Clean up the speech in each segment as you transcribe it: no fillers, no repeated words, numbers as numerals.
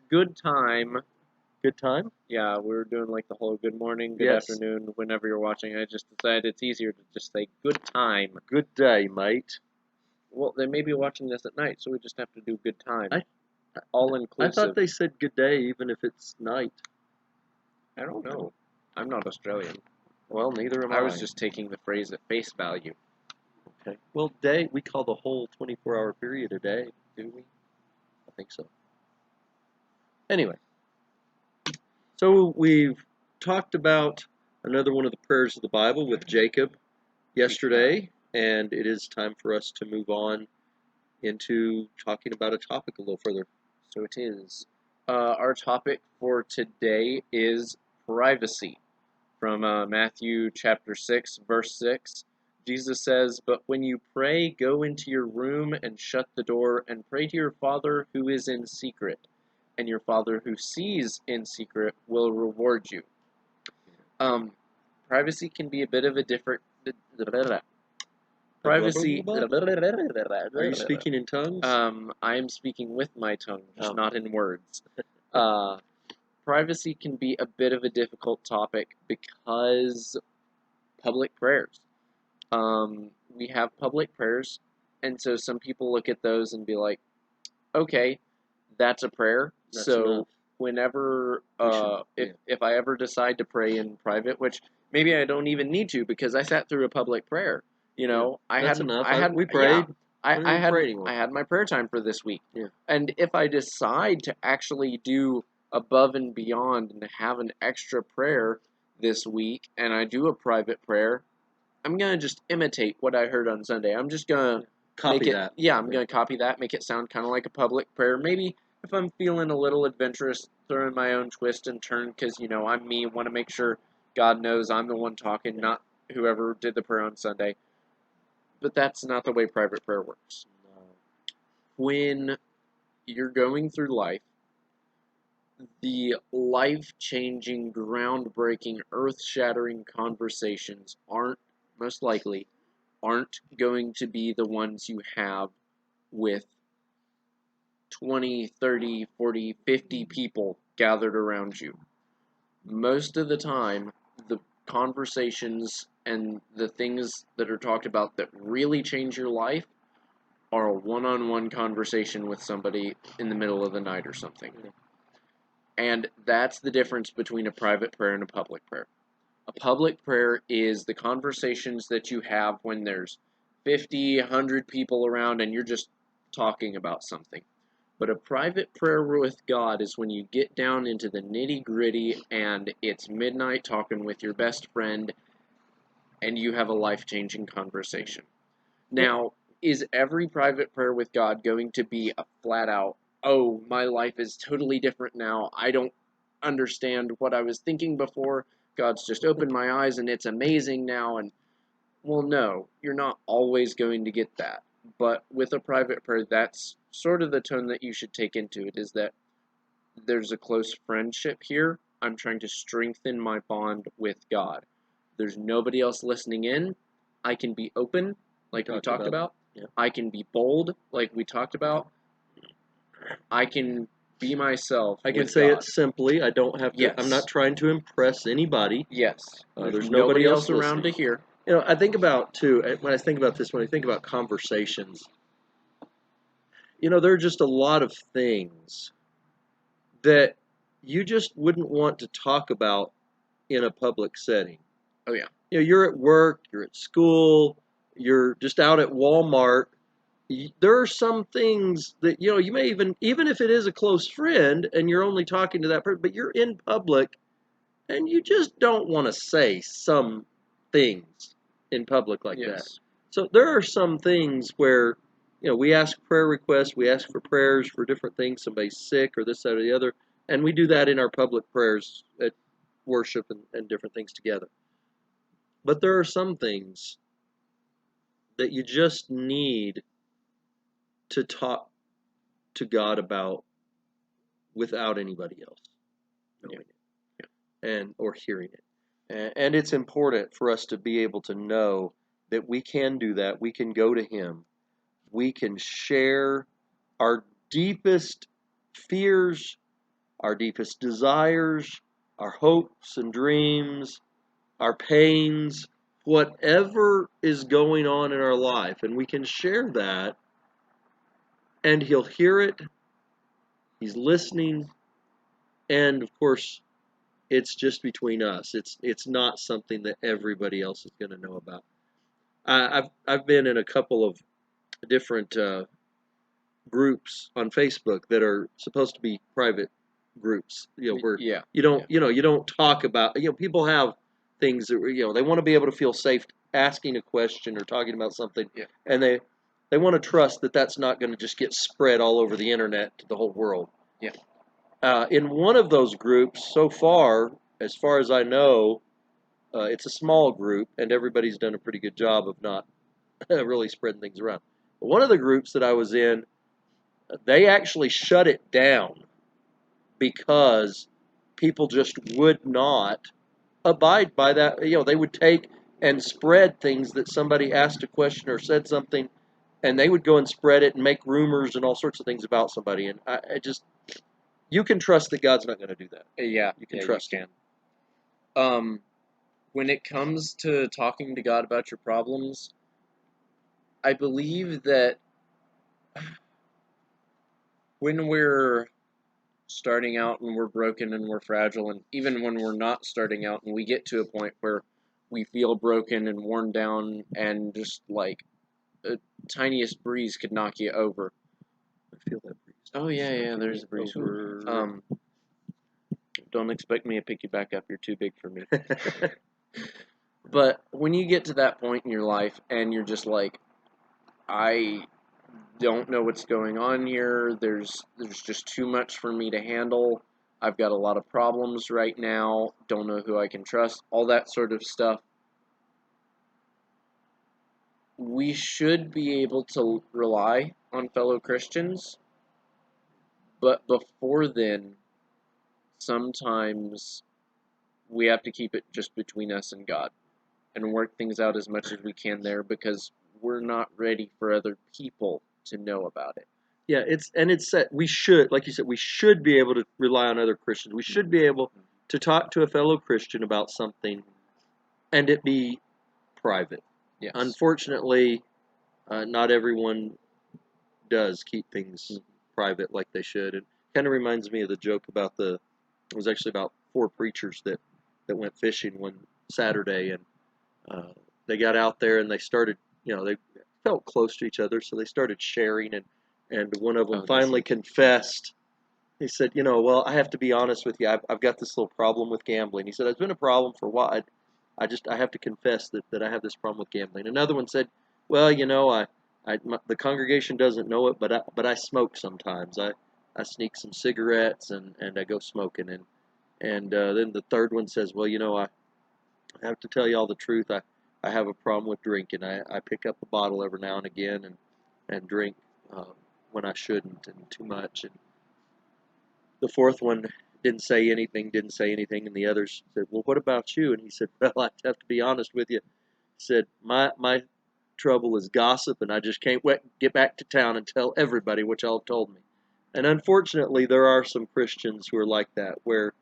Good time. Good time? Yeah, we were doing like the whole good morning, good Yes. afternoon, whenever you're watching. I just decided it's easier to just say good time. Good day, mate. Well, they may be watching this at night, so we just have to do good time. I- All I inclusive. thought they said good day even if it's night. I don't know. I'm not Australian. Well, neither am I. I was just taking the phrase at face value. Okay. Well, day, we call the whole 24-hour period a day, do we? I think so. Anyway, so we've talked about another one of the prayers of the Bible with Jacob yesterday, and it is time for us to move on into talking about a topic a little further. So it is. Our topic for today is privacy. From Matthew chapter 6, verse 6. Jesus says, "But when you pray, go into your room and shut the door and pray to your Father who is in secret, and your Father who sees in secret will reward you." Privacy can be a bit of a different. Privacy. Are you speaking in tongues? I am speaking with my tongue, just Oh. not in words. Privacy can be a bit of a difficult topic because public prayers. We have public prayers, and so some people look at those and be like, okay, that's a prayer. That's so enough. whenever, Yeah. if I ever decide to pray in private, which maybe I don't even need to because I sat through a public prayer. You know, That's enough. we prayed. I Don't need to pray had anymore. I had my prayer time for this week. Yeah. And if I decide to actually do above and beyond and have an extra prayer this week, and I do a private prayer, I'm gonna just imitate what I heard on Sunday. I'm just gonna Copy make it. that. Yeah, I'm gonna copy that, make it sound kind of like a public prayer. Maybe if I'm feeling a little adventurous, throw in my own twist and turn, because I'm me. Want to make sure God knows I'm the one talking, not whoever did the prayer on Sunday. But that's not the way private prayer works. When you're going through life, the life-changing, groundbreaking, earth-shattering conversations most likely aren't going to be the ones you have with 20, 30, 40, 50 people gathered around you. Most of the time, the conversations and the things that are talked about that really change your life are a one-on-one conversation with somebody in the middle of the night or something. And that's the difference between a private prayer and a public prayer. A public prayer is the conversations that you have when there's 50, 100 people around and you're just talking about something. But a private prayer with God is when you get down into the nitty gritty and it's midnight talking with your best friend and you have a life changing conversation. Now, is every private prayer with God going to be a flat out, oh, my life is totally different now. I don't understand what I was thinking before. God's just opened my eyes and it's amazing now. And, well, no, you're not always going to get that. But with a private prayer, that's sort of the tone that you should take into it, is that there's a close friendship here. I'm trying to strengthen my bond with God. There's nobody else listening in. I can be open, like we talked about. Yeah. I can be bold, like we talked about. I can be myself. I can with say God. it simply. I don't have to. Yes. I'm not trying to impress anybody. Yes. There's nobody else around listening. to hear. I think about too when I think about this. When I think about conversations, there are just a lot of things that you just wouldn't want to talk about in a public setting. Oh yeah. You're at work, you're at school, you're just out at Walmart. There are some things that you may even if it is a close friend and you're only talking to that person, but you're in public and you just don't want to say some things in public like that. So there are some things where we ask prayer requests, we ask for prayers for different things, somebody's sick or this, that, or the other, and we do that in our public prayers at worship and different things together. But there are some things that you just need to talk to God about without anybody else knowing it and or hearing it. And it's important for us to be able to know that we can do that. We can go to Him. We can share our deepest fears, our deepest desires, our hopes and dreams, our pains, whatever is going on in our life. And we can share that, and He'll hear it. He's listening. And of course, it's just between us. It's not something that everybody else is going to know about. I've been in a couple of different groups on Facebook that are supposed to be private groups. Where Yeah. you don't talk about. People have things that they want to be able to feel safe asking a question or talking about something, Yeah. and they want to trust that that's not going to just get spread all over the internet to the whole world. Yeah. In one of those groups, so far as I know, it's a small group, and everybody's done a pretty good job of not really spreading things around. But one of the groups that I was in, they actually shut it down because people just would not abide by that. They would take and spread things that somebody asked a question or said something, and they would go and spread it and make rumors and all sorts of things about somebody. And I just, you can trust that God's not going to do that. Yeah. You can trust Him. When it comes to talking to God about your problems, I believe that when we're starting out and we're broken and we're fragile, and even when we're not starting out and we get to a point where we feel broken and worn down and just like a tiniest breeze could knock you over. I feel that breeze. Oh yeah, there's a breeze. Don't expect me to pick you back up. You're too big for me. But when you get to that point in your life and you're just like, I don't know what's going on here. There's just too much for me to handle. I've got a lot of problems right now. Don't know who I can trust. All that sort of stuff. We should be able to rely on fellow Christians, but before then, sometimes we have to keep it just between us and God and work things out as much as we can there because we're not ready for other people to know about it. Yeah, it's set. We should, like you said, we should be able to rely on other Christians. We should be able to talk to a fellow Christian about something, and it be private. Yes. Unfortunately, not everyone does keep things private like they should. It kind of reminds me of the joke about it was actually about 4 preachers that went fishing one Saturday, and they got out there and they started, they felt close to each other, so they started sharing, and one of them finally confessed. He said, well, I have to be honest with you. I've got this little problem with gambling. He said, it's been a problem for a while. I have to confess that I have this problem with gambling. Another one said, well, the congregation doesn't know it, but I smoke sometimes. I sneak some cigarettes and I go smoking. And then the third one says, well, I have to tell you all the truth. I have a problem with drinking. I pick up a bottle every now and again and drink when I shouldn't and too much. And the fourth one didn't say anything, and the others said, well, what about you? And he said, well, I have to be honest with you. He said, my trouble is gossip, and I just can't get back to town and tell everybody what y'all told me. And unfortunately, there are some Christians who are like that, where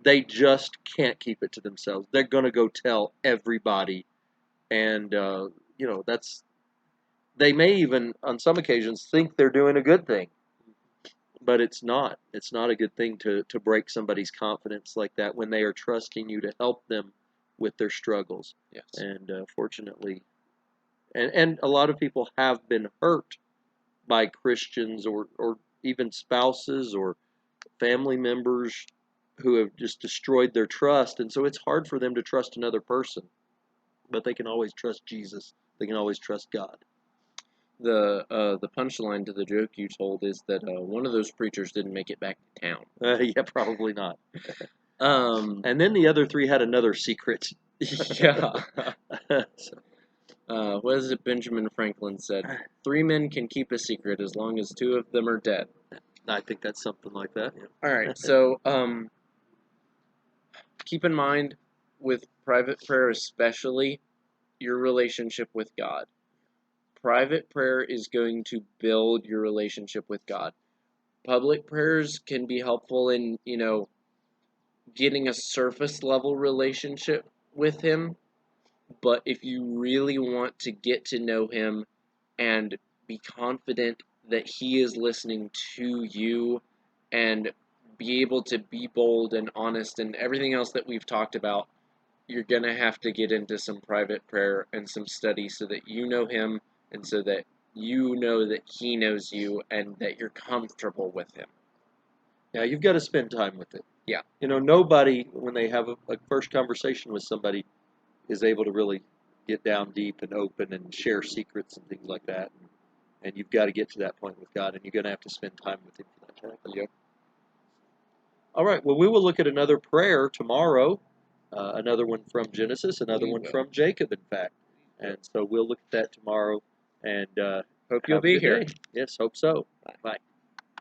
they just can't keep it to themselves. They're going to go tell everybody. And, they may even, on some occasions, think they're doing a good thing. But it's not. It's not a good thing to break somebody's confidence like that when they are trusting you to help them with their struggles. Yes. And fortunately, and a lot of people have been hurt by Christians or even spouses or family members who have just destroyed their trust. And so it's hard for them to trust another person. But they can always trust Jesus. They can always trust God. The punchline to the joke you told is that one of those preachers didn't make it back to town. Yeah, probably not. And then the other 3 had another secret. Yeah. What is it Benjamin Franklin said? 3 men can keep a secret as long as 2 of them are dead. I think that's something like that. Yeah. All right. So keep in mind, with private prayer especially, your relationship with God. Private prayer is going to build your relationship with God. public prayers can be helpful in, getting a surface level relationship with him. But if you really want to get to know him and be confident that he is listening to you and be able to be bold and honest and everything else that we've talked about, you're going to have to get into some private prayer and some study so that you know him and so that you know that he knows you and that you're comfortable with him. Now you've got to spend time with it. Yeah. Nobody, when they have a first conversation with somebody, is able to really get down deep and open and share secrets and things like that. And you've got to get to that point with God, and you're going to have to spend time with him for that to happen. Yep. All right. Well, we will look at another prayer tomorrow. Another one from Genesis, another We one will. from Jacob, in fact. And so we'll look at that tomorrow. And Hope you'll have a be good here. day. Yes, hope so. Bye. Bye.